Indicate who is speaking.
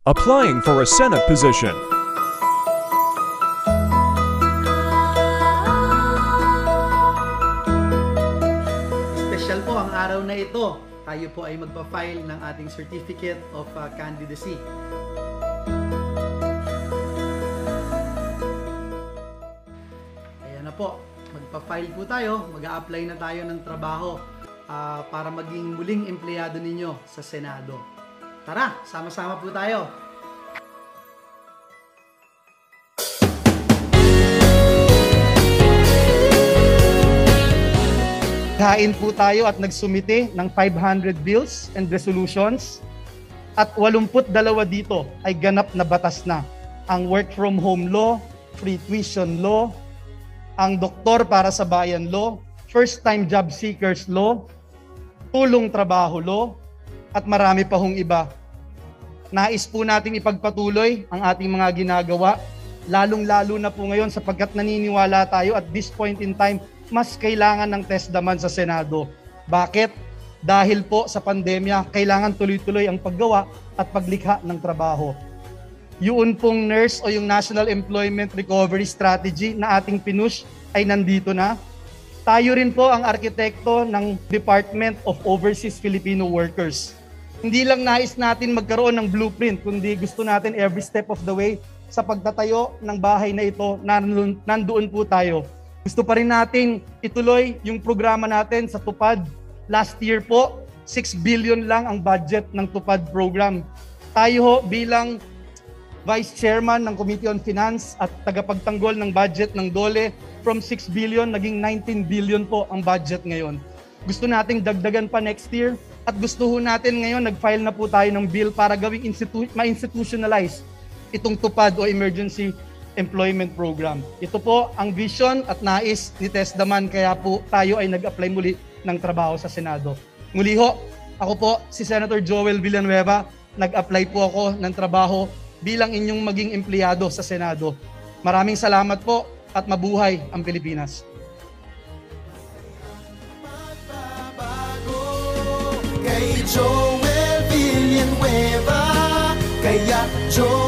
Speaker 1: Applying for a Senate position.
Speaker 2: Special po ang araw na ito. Tayo po ay magpa-file ng ating Certificate of Candidacy. Ayan na po. Magpa-file po tayo. Mag-a-apply na tayo ng trabaho para maging muling empleyado ninyo sa Senado. Tara, sama-sama po tayo. Kain po tayo at nagsumite ng 500 bills and resolutions at 82 dito ay ganap na batas na. Ang work from home law, free tuition law, ang doktor para sa bayan law, first time job seekers law, tulong trabaho law, at marami pa hong iba. Nais po natin ipagpatuloy ang ating mga ginagawa, lalong-lalo na po ngayon sapagkat naniniwala tayo at this point in time, mas kailangan ng TESDA sa Senado. Bakit? Dahil po sa pandemya, kailangan tuloy-tuloy ang paggawa at paglikha ng trabaho. Yun pong NERS o yung National Employment Recovery Strategy na ating pinush ay nandito na. Tayo rin po ang arkitekto ng Department of Overseas Filipino Workers. Hindi lang nais natin magkaroon ng blueprint, kundi gusto natin every step of the way sa pagtatayo ng bahay na ito, nandoon po tayo. Gusto pa rin natin ituloy yung programa natin sa TUPAD. Last year po, 6 billion lang ang budget ng TUPAD program. Tayo ho bilang Vice Chairman ng Committee on Finance at tagapagtanggol ng budget ng DOLE, from 6 billion naging 19 billion po ang budget ngayon. Gusto nating dagdagan pa next year at gusto ho natin ngayon, nag-file na po tayo ng bill para gawing ma-institutionalize itong TUPAD o Emergency Employment Program. Ito po ang vision at nais ni TESDA kaya po tayo ay nag-apply muli ng trabaho sa Senado. Muli ho, ako po si Senator Joel Villanueva, nag-apply po ako ng trabaho bilang inyong maging empleyado sa Senado. Maraming salamat po at mabuhay ang Pilipinas.
Speaker 3: Kay Joel Villanueva, kaya Joel